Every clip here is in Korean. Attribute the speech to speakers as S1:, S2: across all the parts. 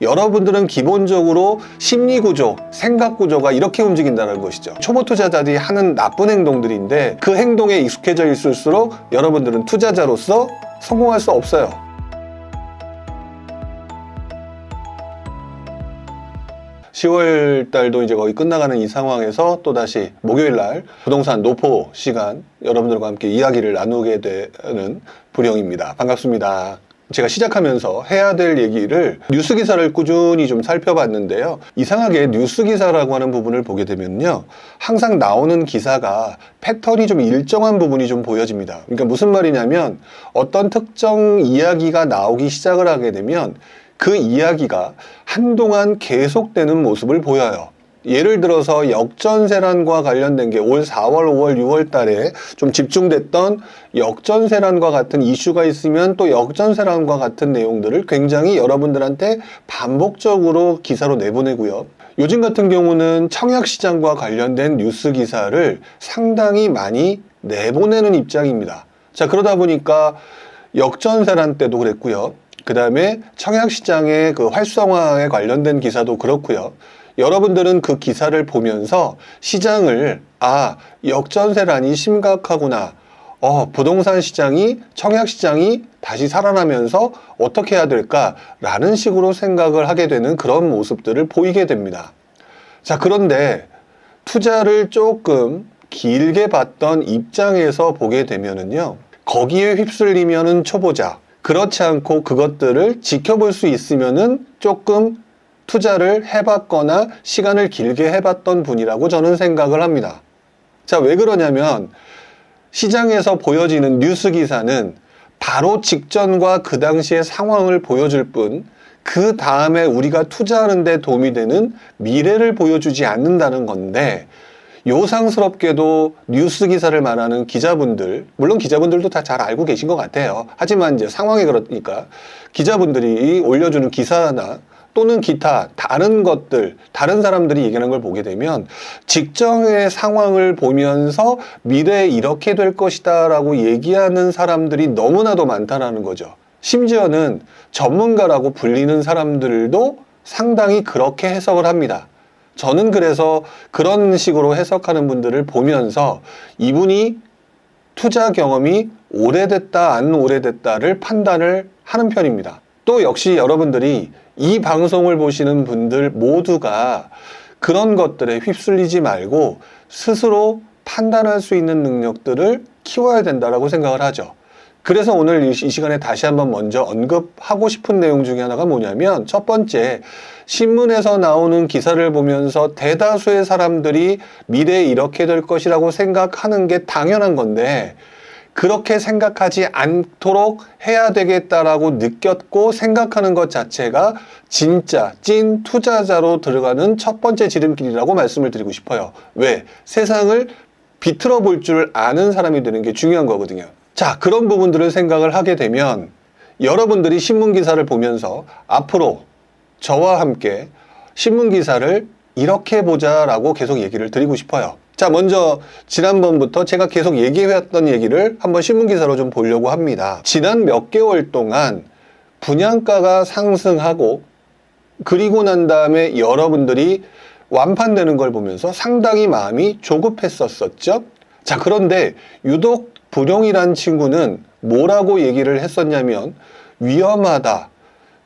S1: 여러분들은 기본적으로 심리구조, 생각구조가 이렇게 움직인다는 것이죠. 초보 투자자들이 하는 나쁜 행동들인데 그 행동에 익숙해져 있을수록 여러분들은 투자자로서 성공할 수 없어요. 10월 달도 이제 거의 끝나가는 이 상황에서 또다시 목요일 날 부동산 노포 시간 여러분들과 함께 이야기를 나누게 되는 불영입니다. 반갑습니다. 제가 시작하면서 해야 될 얘기를 뉴스 기사를 꾸준히 좀 살펴봤는데요. 이상하게 뉴스 기사라고 하는 부분을 보게 되면요. 항상 나오는 기사가 패턴이 좀 일정한 부분이 좀 보여집니다. 그러니까 무슨 말이냐면 어떤 특정 이야기가 나오기 시작을 하게 되면 그 이야기가 한동안 계속되는 모습을 보여요. 예를 들어서 역전세란과 관련된 게 올 4월, 5월, 6월 달에 좀 집중됐던 역전세란과 같은 이슈가 있으면 또 역전세란과 같은 내용들을 굉장히 여러분들한테 반복적으로 기사로 내보내고요. 요즘 같은 경우는 청약시장과 관련된 뉴스 기사를 상당히 많이 내보내는 입장입니다. 자, 그러다 보니까 역전세란 때도 그랬고요. 그 다음에 청약시장의 그 활성화에 관련된 기사도 그렇고요. 여러분들은 그 기사를 보면서 시장을 역전세란이 심각하구나. 부동산 시장이 청약시장이 다시 살아나면서 어떻게 해야 될까라는 식으로 생각을 하게 되는 그런 모습들을 보이게 됩니다. 자, 그런데 투자를 조금 길게 봤던 입장에서 보게 되면은요. 거기에 휩쓸리면은 초보자. 그렇지 않고 그것들을 지켜볼 수 있으면은 조금 투자를 해봤거나 시간을 길게 해봤던 분이라고 저는 생각을 합니다. 자, 왜 그러냐면 시장에서 보여지는 뉴스 기사는 바로 직전과 그 당시의 상황을 보여줄 뿐 그 다음에 우리가 투자하는 데 도움이 되는 미래를 보여주지 않는다는 건데 요상스럽게도 뉴스 기사를 말하는 기자분들, 물론 기자분들도 다 잘 알고 계신 것 같아요. 하지만 이제 상황이 그러니까 기자분들이 올려주는 기사나 또는 기타 다른 것들, 다른 사람들이 얘기하는 걸 보게 되면 직전의 상황을 보면서 미래에 이렇게 될 것이다 라고 얘기하는 사람들이 너무나도 많다는 거죠. 심지어는 전문가라고 불리는 사람들도 상당히 그렇게 해석을 합니다. 저는 그래서 그런 식으로 해석하는 분들을 보면서 이분이 투자 경험이 오래됐다 안 오래됐다를 판단을 하는 편입니다. 또 역시 여러분들이 이 방송을 보시는 분들 모두가 그런 것들에 휩쓸리지 말고 스스로 판단할 수 있는 능력들을 키워야 된다고 생각을 하죠. 그래서 오늘 이 시간에 다시 한번 먼저 언급하고 싶은 내용 중에 하나가 뭐냐면 첫 번째, 신문에서 나오는 기사를 보면서 대다수의 사람들이 미래에 이렇게 될 것이라고 생각하는 게 당연한 건데 그렇게 생각하지 않도록 해야 되겠다라고 느꼈고 생각하는 것 자체가 진짜 찐 투자자로 들어가는 첫 번째 지름길이라고 말씀을 드리고 싶어요. 왜? 세상을 비틀어 볼 줄 아는 사람이 되는 게 중요한 거거든요. 자, 그런 부분들을 생각을 하게 되면 여러분들이 신문기사를 보면서 앞으로 저와 함께 신문기사를 이렇게 보자라고 계속 얘기를 드리고 싶어요. 자, 먼저 지난번부터 제가 계속 얘기해왔던 얘기를 한번 신문기사로 좀 보려고 합니다. 지난 몇 개월 동안 분양가가 상승하고 그리고 난 다음에 여러분들이 완판되는 걸 보면서 상당히 마음이 조급했었죠. 자, 그런데 유독 불용이란 친구는 뭐라고 얘기를 했었냐면 위험하다.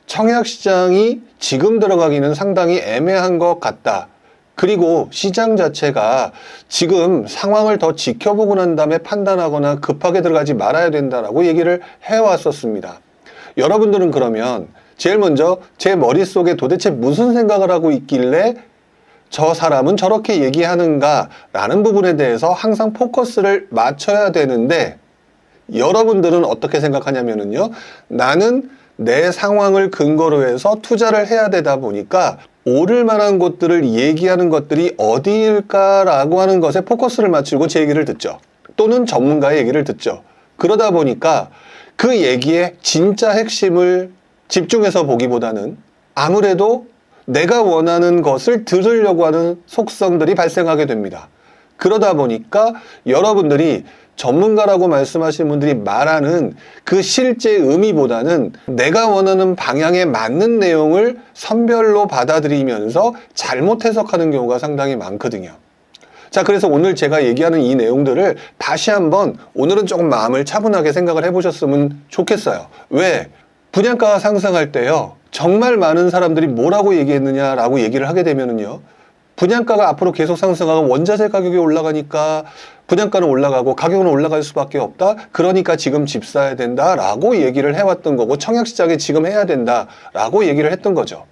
S1: 청약시장이 지금 들어가기는 상당히 애매한 것 같다. 그리고 시장 자체가 지금 상황을 더 지켜보고 난 다음에 판단하거나 급하게 들어가지 말아야 된다라고 얘기를 해왔었습니다. 여러분들은 그러면 제일 먼저 제 머릿속에 도대체 무슨 생각을 하고 있길래 저 사람은 저렇게 얘기하는가 라는 부분에 대해서 항상 포커스를 맞춰야 되는데 여러분들은 어떻게 생각하냐면요. 나는 내 상황을 근거로 해서 투자를 해야 되다 보니까 오를 만한 곳들을 얘기하는 것들이 어디일까라고 하는 것에 포커스를 맞추고 제 얘기를 듣죠. 또는 전문가의 얘기를 듣죠. 그러다 보니까 그 얘기의 진짜 핵심을 집중해서 보기보다는 아무래도 내가 원하는 것을 들으려고 하는 속성들이 발생하게 됩니다. 그러다 보니까 여러분들이 전문가라고 말씀하시는 분들이 말하는 그 실제 의미보다는 내가 원하는 방향에 맞는 내용을 선별로 받아들이면서 잘못 해석하는 경우가 상당히 많거든요. 자, 그래서 오늘 제가 얘기하는 이 내용들을 다시 한번 오늘은 조금 마음을 차분하게 생각을 해보셨으면 좋겠어요. 왜? 분양가가 상승할 때요, 정말 많은 사람들이 뭐라고 얘기했느냐라고 얘기를 하게 되면은요, 분양가가 앞으로 계속 상승하고 원자재 가격이 올라가니까 분양가는 올라가고 가격은 올라갈 수밖에 없다. 그러니까 지금 집 사야 된다라고 얘기를 해왔던 거고, 청약시장에 지금 해야 된다라고 얘기를 했던 거죠.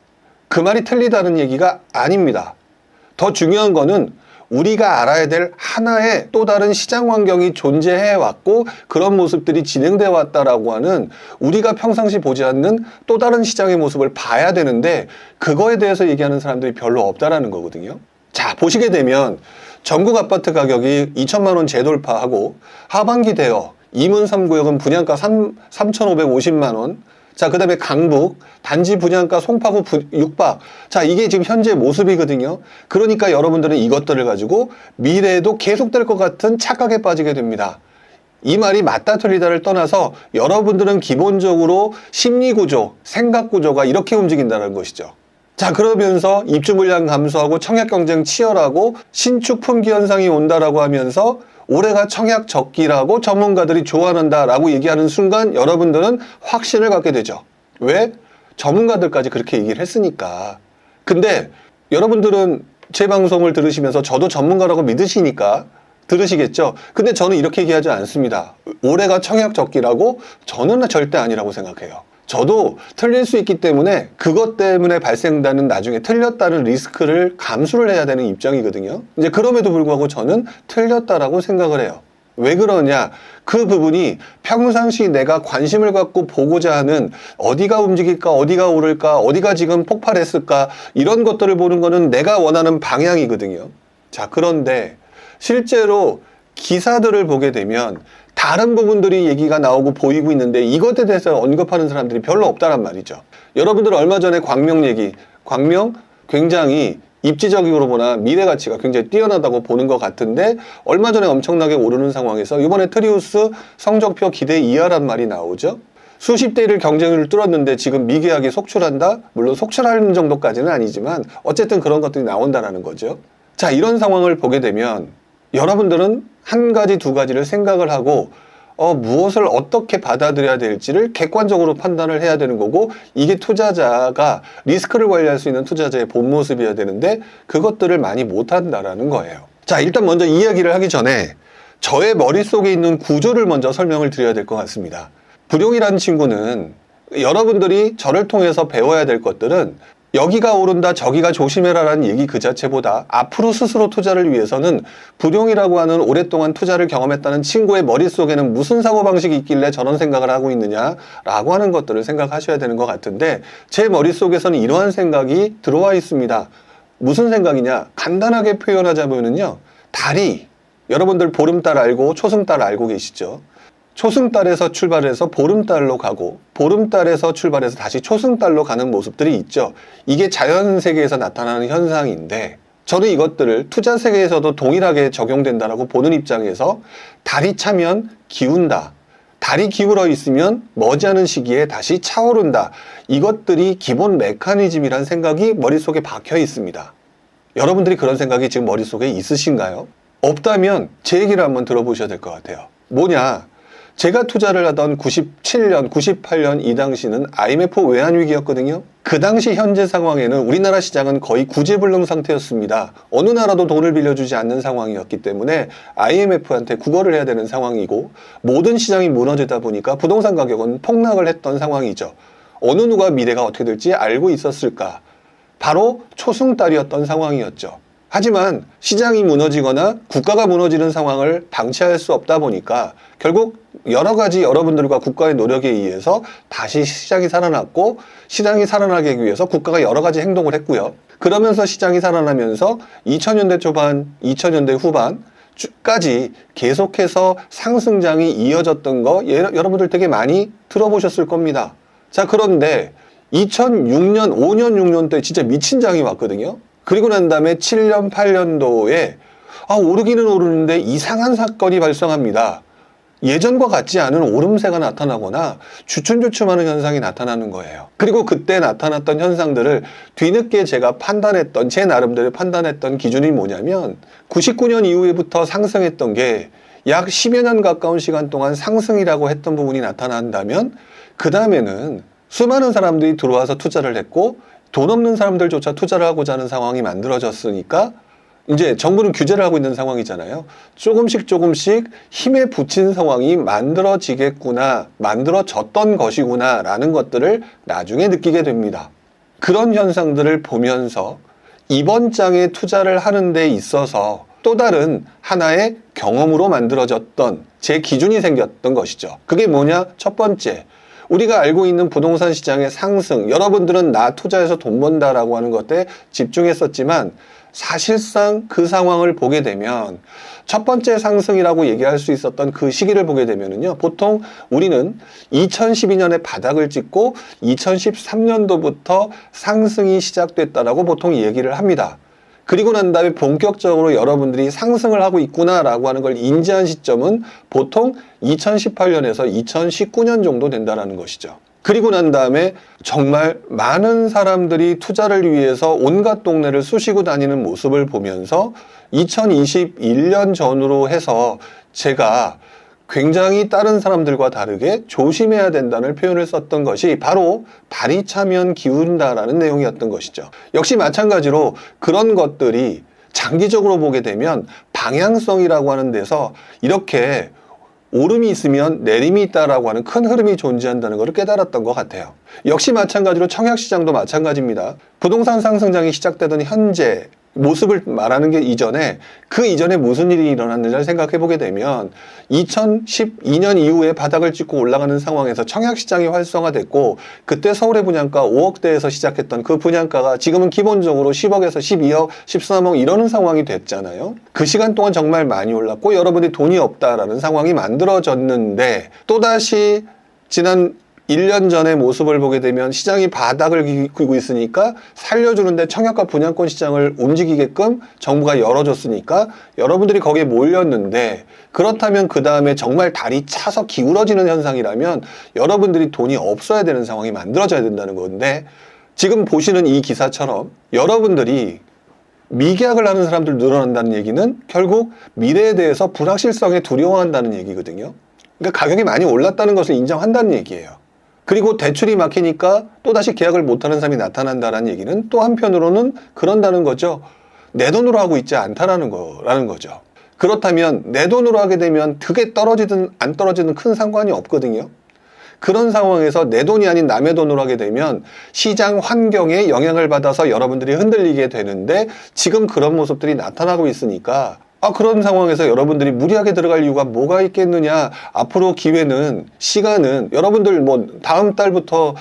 S1: 그 말이 틀리다는 얘기가 아닙니다. 더 중요한 거는 우리가 알아야 될 하나의 또 다른 시장 환경이 존재해 왔고 그런 모습들이 진행되어 왔다라고 하는, 우리가 평상시 보지 않는 또 다른 시장의 모습을 봐야 되는데 그거에 대해서 얘기하는 사람들이 별로 없다라는 거거든요. 자, 보시게 되면 전국 아파트 가격이 2천만 원 재돌파하고 하반기 되어 이문 3구역은 분양가 3,550만 원, 자, 그 다음에 강북, 단지 분양가 송파구 6박. 자, 이게 지금 현재 모습이거든요. 그러니까 여러분들은 이것들을 가지고 미래에도 계속될 것 같은 착각에 빠지게 됩니다. 이 말이 맞다 틀리다를 떠나서 여러분들은 기본적으로 심리구조, 생각구조가 이렇게 움직인다는 것이죠. 자, 그러면서 입주 물량 감소하고 청약 경쟁 치열하고 신축 품귀 현상이 온다라고 하면서 올해가 청약 적기라고 전문가들이 조언한다라고 얘기하는 순간 여러분들은 확신을 갖게 되죠. 왜? 전문가들까지 그렇게 얘기를 했으니까. 근데 여러분들은 제 방송을 들으시면서 저도 전문가라고 믿으시니까 들으시겠죠. 근데 저는 이렇게 얘기하지 않습니다. 올해가 청약 적기라고 저는 절대 아니라고 생각해요. 저도 틀릴 수 있기 때문에 그것 때문에 발생되는 나중에 틀렸다는 리스크를 감수를 해야 되는 입장이거든요. 이제 그럼에도 불구하고 저는 틀렸다라고 생각을 해요. 왜 그러냐? 그 부분이 평상시 내가 관심을 갖고 보고자 하는, 어디가 움직일까, 어디가 오를까, 어디가 지금 폭발했을까, 이런 것들을 보는 거는 내가 원하는 방향이거든요. 자, 그런데 실제로 기사들을 보게 되면 다른 부분들이 얘기가 나오고 보이고 있는데 이것에 대해서 언급하는 사람들이 별로 없다란 말이죠. 여러분들 얼마 전에 광명 얘기, 광명 굉장히 입지적으로 보나 미래 가치가 굉장히 뛰어나다고 보는 것 같은데 얼마 전에 엄청나게 오르는 상황에서 이번에 트리우스 성적표 기대 이하란 말이 나오죠. 수십 대 1 경쟁률을 뚫었는데 지금 미계약이 속출한다? 물론 속출하는 정도까지는 아니지만 어쨌든 그런 것들이 나온다라는 거죠. 자, 이런 상황을 보게 되면 여러분들은 한 가지 두 가지를 생각을 하고 무엇을 어떻게 받아들여야 될지를 객관적으로 판단을 해야 되는 거고, 이게 투자자가 리스크를 관리할 수 있는 투자자의 본 모습이어야 되는데 그것들을 많이 못한다라는 거예요. 자, 일단 먼저 이야기를 하기 전에 저의 머릿속에 있는 구조를 먼저 설명을 드려야 될 것 같습니다. 불용이라는 친구는 여러분들이 저를 통해서 배워야 될 것들은 여기가 오른다 저기가 조심해라 라는 얘기 그 자체보다 앞으로 스스로 투자를 위해서는 불용이라고 하는 오랫동안 투자를 경험했다는 친구의 머릿속에는 무슨 사고방식이 있길래 저런 생각을 하고 있느냐라고 하는 것들을 생각하셔야 되는 것 같은데, 제 머릿속에서는 이러한 생각이 들어와 있습니다. 무슨 생각이냐? 간단하게 표현하자면요, 달이, 여러분들 보름달 알고 초승달 알고 계시죠? 초승달에서 출발해서 보름달로 가고 보름달에서 출발해서 다시 초승달로 가는 모습들이 있죠. 이게 자연 세계에서 나타나는 현상인데 저는 이것들을 투자 세계에서도 동일하게 적용된다라고 보는 입장에서 달이 차면 기운다, 달이 기울어 있으면 머지않은 시기에 다시 차오른다, 이것들이 기본 메커니즘이란 생각이 머릿속에 박혀 있습니다. 여러분들이 그런 생각이 지금 머릿속에 있으신가요? 없다면 제 얘기를 한번 들어보셔야 될 것 같아요. 뭐냐? 제가 투자를 하던 97년, 98년 이 당시는 IMF 외환위기였거든요. 그 당시 현재 상황에는 우리나라 시장은 거의 구제불능 상태였습니다. 어느 나라도 돈을 빌려주지 않는 상황이었기 때문에 IMF한테 구걸을 해야 되는 상황이고, 모든 시장이 무너지다 보니까 부동산 가격은 폭락을 했던 상황이죠. 어느 누가 미래가 어떻게 될지 알고 있었을까? 바로 초승달이었던 상황이었죠. 하지만 시장이 무너지거나 국가가 무너지는 상황을 방치할 수 없다 보니까 결국 여러 가지 여러분들과 국가의 노력에 의해서 다시 시장이 살아났고, 시장이 살아나기 위해서 국가가 여러 가지 행동을 했고요. 그러면서 시장이 살아나면서 2000년대 초반, 2000년대 후반까지 계속해서 상승장이 이어졌던 거 여러분들 되게 많이 들어보셨을 겁니다. 자, 그런데 2006년, 5년, 6년 때 진짜 미친 장이 왔거든요. 그리고 난 다음에 7년, 8년도에 오르기는 오르는데 이상한 사건이 발생합니다. 예전과 같지 않은 오름세가 나타나거나 주춤주춤하는 현상이 나타나는 거예요. 그리고 그때 나타났던 현상들을 뒤늦게 제가 판단했던, 제 나름대로 판단했던 기준이 뭐냐면 99년 이후부터 상승했던 게 약 10여 년 가까운 시간 동안 상승이라고 했던 부분이 나타난다면 그 다음에는 수많은 사람들이 들어와서 투자를 했고 돈 없는 사람들조차 투자를 하고자 하는 상황이 만들어졌으니까 이제 정부는 규제를 하고 있는 상황이잖아요. 조금씩 힘에 부친 상황이 만들어지겠구나, 만들어졌던 것이구나 라는 것들을 나중에 느끼게 됩니다. 그런 현상들을 보면서 이번 장에 투자를 하는 데 있어서 또 다른 하나의 경험으로 만들어졌던 제 기준이 생겼던 것이죠. 그게 뭐냐? 첫 번째, 우리가 알고 있는 부동산 시장의 상승, 여러분들은 나 투자해서 돈 번다라고 하는 것에 집중했었지만 사실상 그 상황을 보게 되면 첫 번째 상승이라고 얘기할 수 있었던 그 시기를 보게 되면은요, 보통 우리는 2012년에 바닥을 찍고 2013년도부터 상승이 시작됐다라고 보통 얘기를 합니다. 그리고 난 다음에 본격적으로 여러분들이 상승을 하고 있구나라고 하는 걸 인지한 시점은 보통 2018년에서 2019년 정도 된다는 것이죠. 그리고 난 다음에 정말 많은 사람들이 투자를 위해서 온갖 동네를 쑤시고 다니는 모습을 보면서 2021년 전으로 해서 제가 굉장히 다른 사람들과 다르게 조심해야 된다는 표현을 썼던 것이 바로 다리 차면 기운다라는 내용이었던 것이죠. 역시 마찬가지로 그런 것들이 장기적으로 보게 되면 방향성이라고 하는 데서 이렇게 오름이 있으면 내림이 있다라고 하는 큰 흐름이 존재한다는 것을 깨달았던 것 같아요. 역시 마찬가지로 청약시장도 마찬가지입니다. 부동산 상승장이 시작되던 현재 모습을 말하는 게 이전에 그 이전에 무슨 일이 일어났는지를 생각해 보게 되면 2012년 이후에 바닥을 찍고 올라가는 상황에서 청약시장이 활성화됐고 그때 서울의 분양가 5억대에서 시작했던 그 분양가가 지금은 기본적으로 10억에서 12억, 13억 이러는 상황이 됐잖아요. 그 시간 동안 정말 많이 올랐고 여러분이 돈이 없다라는 상황이 만들어졌는데 또다시 지난 1년 전의 모습을 보게 되면 시장이 바닥을 기고 있으니까 살려주는데 청약과 분양권 시장을 움직이게끔 정부가 열어줬으니까 여러분들이 거기에 몰렸는데 그렇다면 그 다음에 정말 다리 차서 기울어지는 현상이라면 여러분들이 돈이 없어야 되는 상황이 만들어져야 된다는 건데 지금 보시는 이 기사처럼 여러분들이 미계약을 하는 사람들 늘어난다는 얘기는 결국 미래에 대해서 불확실성에 두려워한다는 얘기거든요. 그러니까 가격이 많이 올랐다는 것을 인정한다는 얘기예요. 그리고 대출이 막히니까 또다시 계약을 못하는 사람이 나타난다는 얘기는 또 한편으로는 그런다는 거죠. 내 돈으로 하고 있지 않다라는 거죠. 그렇다면 내 돈으로 하게 되면 그게 떨어지든 안 떨어지든 큰 상관이 없거든요. 그런 상황에서 내 돈이 아닌 남의 돈으로 하게 되면 시장 환경에 영향을 받아서 여러분들이 흔들리게 되는데 지금 그런 모습들이 나타나고 있으니까 그런 상황에서 여러분들이 무리하게 들어갈 이유가 뭐가 있겠느냐. 앞으로 기회는, 시간은 여러분들 다음 달부터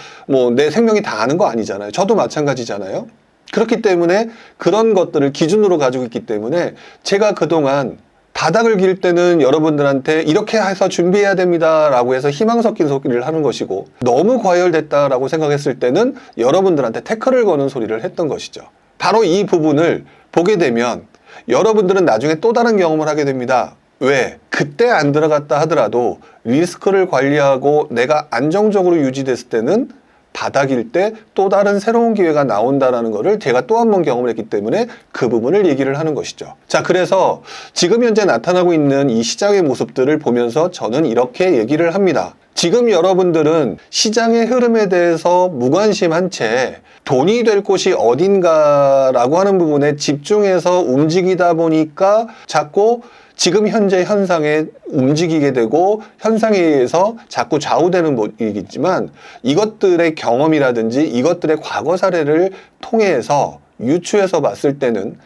S1: 내 생명이 다 아는 거 아니잖아요. 저도 마찬가지잖아요. 그렇기 때문에 그런 것들을 기준으로 가지고 있기 때문에 제가 그동안 바닥을 길 때는 여러분들한테 이렇게 해서 준비해야 됩니다 라고 해서 희망 섞인 소리를 하는 것이고 너무 과열됐다라고 생각했을 때는 여러분들한테 태클을 거는 소리를 했던 것이죠. 바로 이 부분을 보게 되면 여러분들은 나중에 또 다른 경험을 하게 됩니다. 왜? 그때 안 들어갔다 하더라도 리스크를 관리하고 내가 안정적으로 유지됐을 때는 바닥일 때 또 다른 새로운 기회가 나온다는 것을 제가 또 한 번 경험을 했기 때문에 그 부분을 얘기를 하는 것이죠. 자, 그래서 지금 현재 나타나고 있는 이 시장의 모습들을 보면서 저는 이렇게 얘기를 합니다. 지금 여러분들은 시장의 흐름에 대해서 무관심한 채 돈이 될 곳이 어딘가라고 하는 부분에 집중해서 움직이다 보니까 자꾸 지금 현재 현상에 움직이게 되고 현상에 의해서 자꾸 좌우되는 모습이겠지만 이것들의 경험이라든지 이것들의 과거 사례를 통해서 유추해서 봤을 때는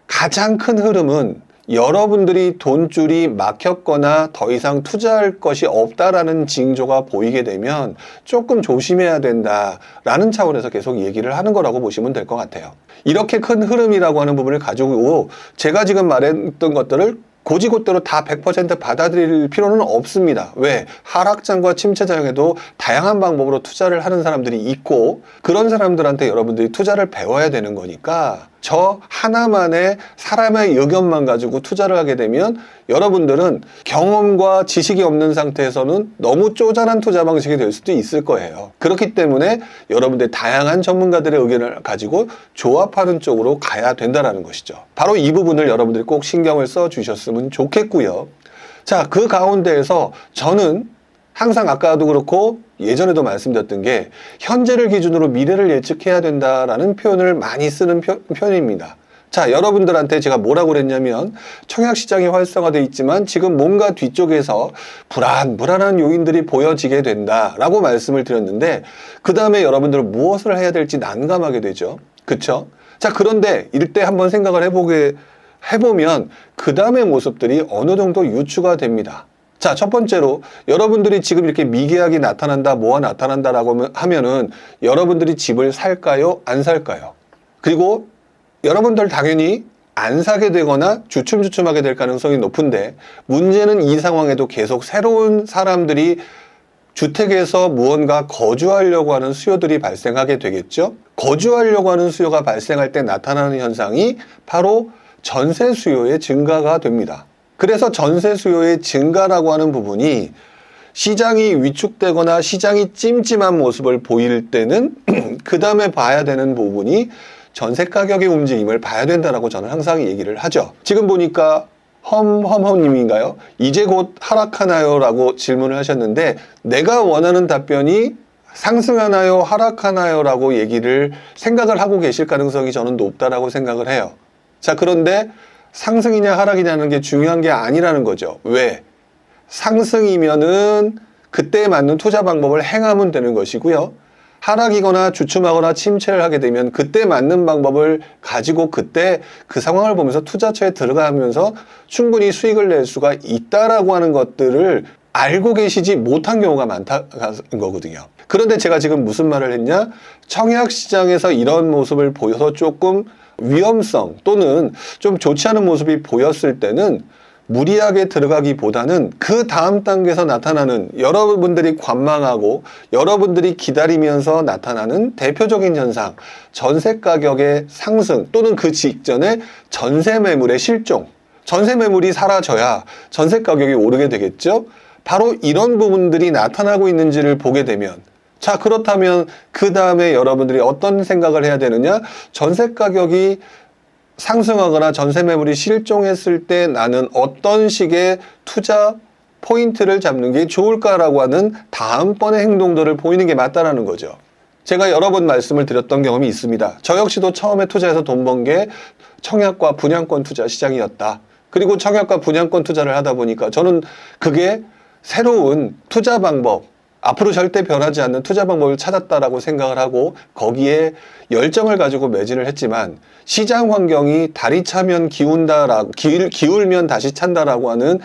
S1: 가장 큰 흐름은 여러분들이 돈줄이 막혔거나 더 이상 투자할 것이 없다라는 징조가 보이게 되면 조금 조심해야 된다라는 차원에서 계속 얘기를 하는 거라고 보시면 될 것 같아요. 이렇게 큰 흐름이라고 하는 부분을 가지고 제가 지금 말했던 것들을 고지고대로 다 100% 받아들일 필요는 없습니다. 왜? 하락장과 침체장에도 다양한 방법으로 투자를 하는 사람들이 있고 그런 사람들한테 여러분들이 투자를 배워야 되는 거니까 저 하나만의 사람의 의견만 가지고 투자를 하게 되면 여러분들은 경험과 지식이 없는 상태에서는 너무 쪼잔한 투자 방식이 될 수도 있을 거예요. 그렇기 때문에 여러분들 다양한 전문가들의 의견을 가지고 조합하는 쪽으로 가야 된다는 것이죠. 바로 이 부분을 여러분들이 꼭 신경을 써 주셨으면 좋겠고요. 자, 그 가운데에서 저는 항상 아까도 그렇고 예전에도 말씀드렸던 게 현재를 기준으로 미래를 예측해야 된다라는 표현을 많이 쓰는 편입니다. 자, 여러분들한테 제가 뭐라고 그랬냐면 청약시장이 활성화되어 있지만 지금 뭔가 뒤쪽에서 불안한 요인들이 보여지게 된다라고 말씀을 드렸는데 그 다음에 여러분들은 무엇을 해야 될지 난감하게 되죠. 그쵸? 자, 그런데 이때 한번 생각을 해보면 그 다음의 모습들이 어느 정도 유추가 됩니다. 자, 첫 번째로 여러분들이 지금 이렇게 미계약이 나타난다, 뭐가 나타난다라고 하면은 여러분들이 집을 살까요? 안 살까요? 그리고 여러분들 당연히 안 사게 되거나 주춤주춤하게 될 가능성이 높은데 문제는 이 상황에도 계속 새로운 사람들이 주택에서 무언가 거주하려고 하는 수요들이 발생하게 되겠죠? 거주하려고 하는 수요가 발생할 때 나타나는 현상이 바로 전세 수요의 증가가 됩니다. 그래서 전세 수요의 증가라고 하는 부분이 시장이 위축되거나 시장이 찜찜한 모습을 보일 때는 그 다음에 봐야 되는 부분이 전세 가격의 움직임을 봐야 된다라고 저는 항상 얘기를 하죠. 지금 보니까 험님인가요? 이제 곧 하락하나요? 라고 질문을 하셨는데 내가 원하는 답변이 상승하나요? 하락하나요? 라고 생각을 하고 계실 가능성이 저는 높다라고 생각을 해요. 자, 그런데 상승이냐 하락이냐는 게 중요한 게 아니라는 거죠. 왜? 상승이면은 그때에 맞는 투자 방법을 행하면 되는 것이고요. 하락이거나 주춤하거나 침체를 하게 되면 그때 맞는 방법을 가지고 그때 그 상황을 보면서 투자처에 들어가면서 충분히 수익을 낼 수가 있다라고 하는 것들을 알고 계시지 못한 경우가 많다는 거거든요. 그런데 제가 지금 무슨 말을 했냐? 청약시장에서 이런 모습을 보여서 조금 위험성 또는 좀 좋지 않은 모습이 보였을 때는 무리하게 들어가기보다는 그 다음 단계에서 나타나는 여러분들이 관망하고 여러분들이 기다리면서 나타나는 대표적인 현상, 전세 가격의 상승 또는 그 직전에 전세 매물의 실종, 전세 매물이 사라져야 전세 가격이 오르게 되겠죠? 바로 이런 부분들이 나타나고 있는지를 보게 되면 자, 그렇다면 그 다음에 여러분들이 어떤 생각을 해야 되느냐? 전세 가격이 상승하거나 전세 매물이 실종했을 때 나는 어떤 식의 투자 포인트를 잡는 게 좋을까라고 하는 다음번의 행동들을 보이는 게 맞다라는 거죠. 제가 여러 번 말씀을 드렸던 경험이 있습니다. 저 역시도 처음에 투자해서 돈 번 게 청약과 분양권 투자 시장이었다. 그리고 청약과 분양권 투자를 하다 보니까 저는 그게 새로운 투자 방법, 앞으로 절대 변하지 않는 투자 방법을 찾았다라고 생각을 하고 거기에 열정을 가지고 매진을 했지만 시장 환경이 다리 차면 기울면 다시 찬다라고 하는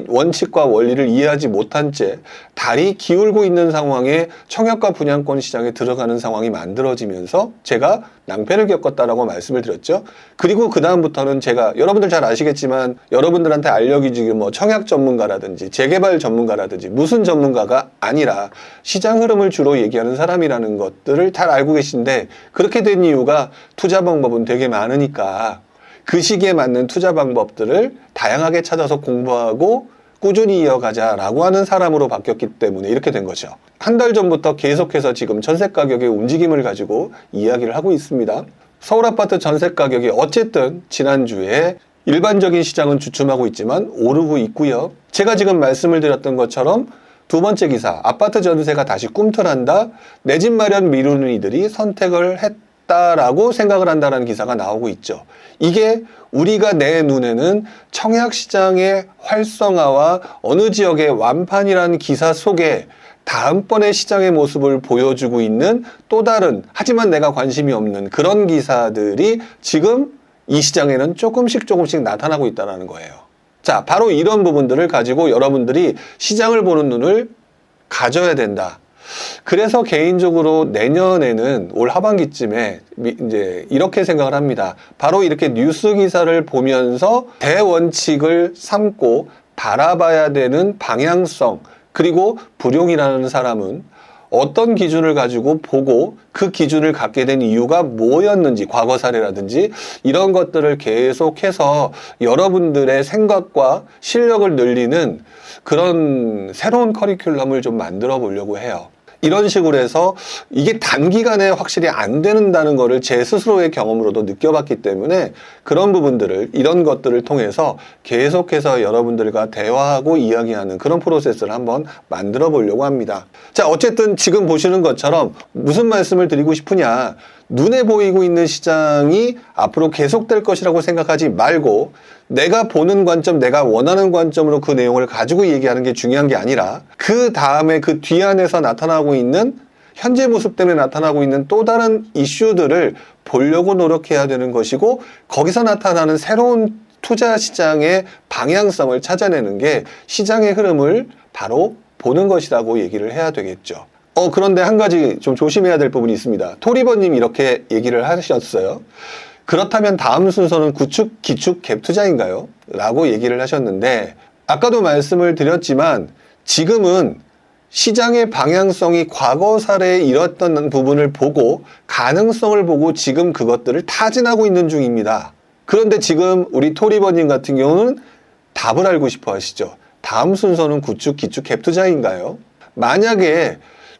S1: 원칙과 원리를 이해하지 못한 채 다리 기울고 있는 상황에 청약과 분양권 시장에 들어가는 상황이 만들어지면서 제가 낭패를 겪었다라고 말씀을 드렸죠. 그리고 그 다음부터는 제가 여러분들 잘 아시겠지만 여러분들한테 알려주기 뭐 청약 전문가라든지 재개발 전문가라든지 무슨 전문가가 아니라 시장 흐름을 주로 얘기하는 사람이라는 것들을 잘 알고 계신데 그렇게 된 이유가 투자 방법은 되게 많으니까 그 시기에 맞는 투자 방법들을 다양하게 찾아서 공부하고 꾸준히 이어가자라고 하는 사람으로 바뀌었기 때문에 이렇게 된 거죠. 한 달 전부터 계속해서 지금 전세 가격의 움직임을 가지고 이야기를 하고 있습니다. 서울 아파트 전세 가격이 어쨌든 지난주에 일반적인 시장은 주춤하고 있지만 오르고 있고요. 제가 지금 말씀을 드렸던 것처럼 두 번째 기사, 아파트 전세가 다시 꿈틀한다. 내 집 마련 미루는 이들이 선택을 했다라고 생각을 한다는 기사가 나오고 있죠. 이게 우리가 내 눈에는 청약시장의 활성화와 어느 지역의 완판이라는 기사 속에 다음번에 시장의 모습을 보여주고 있는 또 다른 하지만 내가 관심이 없는 그런 기사들이 지금 이 시장에는 조금씩 나타나고 있다는 거예요. 자, 바로 이런 부분들을 가지고 여러분들이 시장을 보는 눈을 가져야 된다. 그래서 개인적으로 내년에는 올 하반기쯤에 이제 이렇게 생각을 합니다. 바로 이렇게 뉴스 기사를 보면서 대원칙을 삼고 바라봐야 되는 방향성, 그리고 불용이라는 사람은 어떤 기준을 가지고 보고 그 기준을 갖게 된 이유가 뭐였는지, 과거 사례라든지 이런 것들을 계속해서 여러분들의 생각과 실력을 늘리는 그런 새로운 커리큘럼을 좀 만들어 보려고 해요. 이런 식으로 해서 이게 단기간에 확실히 안 된다는 거를 제 스스로의 경험으로도 느껴봤기 때문에 그런 부분들을, 이런 것들을 통해서 계속해서 여러분들과 대화하고 이야기하는 그런 프로세스를 한번 만들어 보려고 합니다. 자, 어쨌든 지금 보시는 것처럼 무슨 말씀을 드리고 싶으냐, 눈에 보이고 있는 시장이 앞으로 계속될 것이라고 생각하지 말고 내가 보는 관점, 내가 원하는 관점으로 그 내용을 가지고 얘기하는 게 중요한 게 아니라 그 다음에 그 뒤 안에서 나타나고 있는, 현재 모습 때문에 나타나고 있는 또 다른 이슈들을 보려고 노력해야 되는 것이고, 거기서 나타나는 새로운 투자 시장의 방향성을 찾아내는 게 시장의 흐름을 바로 보는 것이라고 얘기를 해야 되겠죠. 그런데 한 가지 좀 조심해야 될 부분이 있습니다. 토리버님 이렇게 얘기를 하셨어요. 그렇다면 다음 순서는 구축, 기축, 갭 투자인가요? 라고 얘기를 하셨는데, 아까도 말씀을 드렸지만 지금은 시장의 방향성이 과거 사례에 이뤘던 부분을 보고 가능성을 보고 지금 그것들을 타진하고 있는 중입니다. 그런데 지금 우리 토리버님 같은 경우는 답을 알고 싶어 하시죠. 다음 순서는 구축, 기축, 갭 투자인가요? 만약에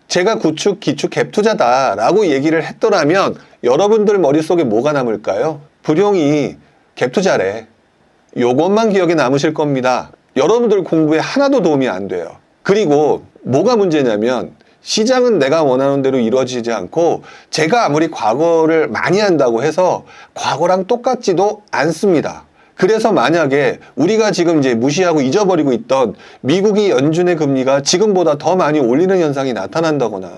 S1: 제가 구축, 기축, 갭 투자다라고 얘기를 했더라면 여러분들 머릿속에 뭐가 남을까요? 불용이 갭 투자래. 요것만 기억에 남으실 겁니다. 여러분들 공부에 하나도 도움이 안 돼요. 그리고 뭐가 문제냐면 시장은 내가 원하는 대로 이루어지지 않고 제가 아무리 과거를 많이 한다고 해서 과거랑 똑같지도 않습니다. 그래서 만약에 우리가 지금 이제 무시하고 잊어버리고 있던 미국이 연준의 금리가 지금보다 더 많이 올리는 현상이 나타난다거나,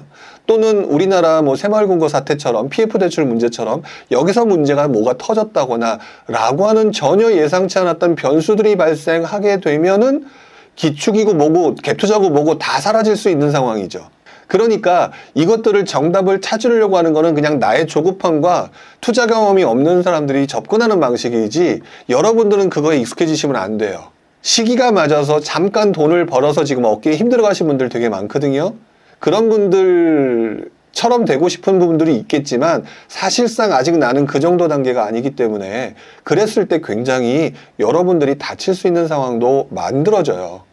S1: 또는 우리나라 뭐 새마을금고 사태처럼 PF 대출 문제처럼 여기서 문제가 뭐가 터졌다거나 라고 하는 전혀 예상치 않았던 변수들이 발생하게 되면은 기축이고 뭐고 갭 투자고 뭐고 다 사라질 수 있는 상황이죠. 그러니까 이것들을 정답을 찾으려고 하는 거는 그냥 나의 조급함과 투자 경험이 없는 사람들이 접근하는 방식이지, 여러분들은 그거에 익숙해지시면 안 돼요. 시기가 맞아서 잠깐 돈을 벌어서 지금 얻기에 힘들어 가신 분들 되게 많거든요. 그런 분들처럼 되고 싶은 부분들이 있겠지만 사실상 아직 나는 그 정도 단계가 아니기 때문에 그랬을 때 굉장히 여러분들이 다칠 수 있는 상황도 만들어져요.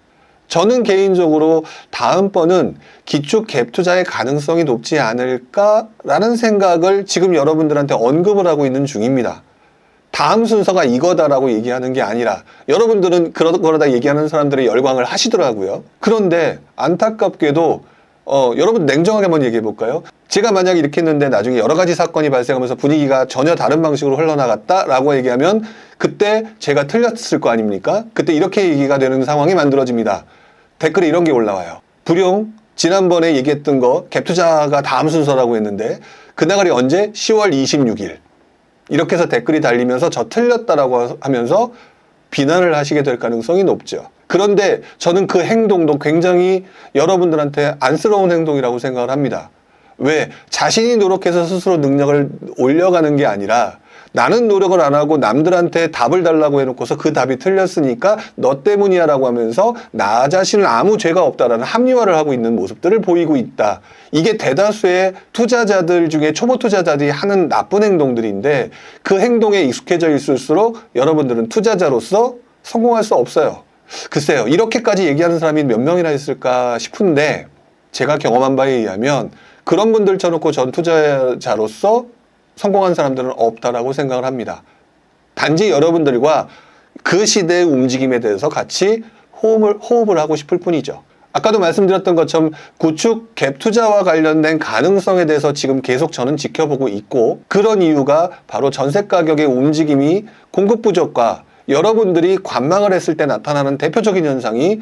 S1: 저는 개인적으로 다음번은 기축 갭 투자의 가능성이 높지 않을까라는 생각을 지금 여러분들한테 언급을 하고 있는 중입니다. 다음 순서가 이거다라고 얘기하는 게 아니라, 여러분들은 그러다 얘기하는 사람들의 열광을 하시더라고요. 그런데 안타깝게도 여러분 냉정하게 한번 얘기해 볼까요? 제가 만약에 이렇게 했는데 나중에 여러 가지 사건이 발생하면서 분위기가 전혀 다른 방식으로 흘러나갔다라고 얘기하면 그때 제가 틀렸을 거 아닙니까? 그때 이렇게 얘기가 되는 상황이 만들어집니다. 댓글에 이런 게 올라와요. 불용, 지난번에 얘기했던 거 갭 투자가 다음 순서라고 했는데 그날이 언제? 10월 26일. 이렇게 해서 댓글이 달리면서 저 틀렸다라고 하면서 비난을 하시게 될 가능성이 높죠. 그런데 저는 그 행동도 굉장히 여러분들한테 안쓰러운 행동이라고 생각을 합니다. 왜? 자신이 노력해서 스스로 능력을 올려가는 게 아니라 나는 노력을 안 하고 남들한테 답을 달라고 해놓고서 그 답이 틀렸으니까 너 때문이야 라고 하면서 나 자신은 아무 죄가 없다라는 합리화를 하고 있는 모습들을 보이고 있다. 이게 대다수의 투자자들 중에 초보 투자자들이 하는 나쁜 행동들인데, 그 행동에 익숙해져 있을수록 여러분들은 투자자로서 성공할 수 없어요. 글쎄요, 이렇게까지 얘기하는 사람이 몇 명이나 있을까 싶은데, 제가 경험한 바에 의하면 그런 분들 쳐놓고 전 투자자로서 성공한 사람들은 없다라고 생각을 합니다. 단지 여러분들과 그 시대의 움직임에 대해서 같이 호흡을 하고 싶을 뿐이죠. 아까도 말씀드렸던 것처럼 구축 갭 투자와 관련된 가능성에 대해서 지금 계속 저는 지켜보고 있고, 그런 이유가 바로 전세 가격의 움직임이 공급 부족과 여러분들이 관망을 했을 때 나타나는 대표적인 현상이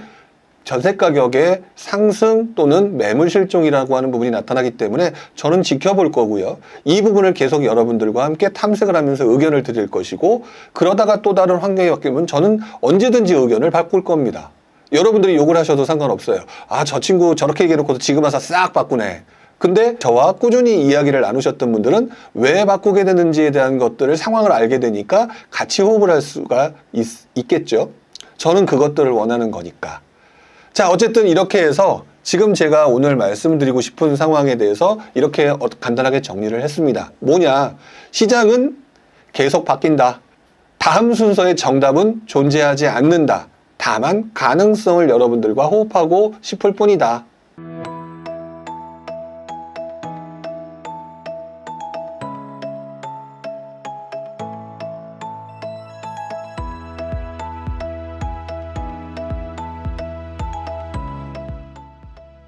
S1: 전세 가격의 상승 또는 매물 실종이라고 하는 부분이 나타나기 때문에 저는 지켜볼 거고요. 이 부분을 계속 여러분들과 함께 탐색을 하면서 의견을 드릴 것이고, 그러다가 또 다른 환경이 바뀌면 저는 언제든지 의견을 바꿀 겁니다. 여러분들이 욕을 하셔도 상관없어요. 아, 저 친구 저렇게 얘기해놓고도 지금 와서 싹 바꾸네. 근데 저와 꾸준히 이야기를 나누셨던 분들은 왜 바꾸게 되는지에 대한 것들을, 상황을 알게 되니까 같이 호흡을 할 수가 있겠죠. 저는 그것들을 원하는 거니까. 자, 어쨌든 이렇게 해서 지금 제가 오늘 말씀드리고 싶은 상황에 대해서 이렇게 간단하게 정리를 했습니다. 뭐냐? 시장은 계속 바뀐다. 다음 순서의 정답은 존재하지 않는다. 다만 가능성을 여러분들과 호흡하고 싶을 뿐이다.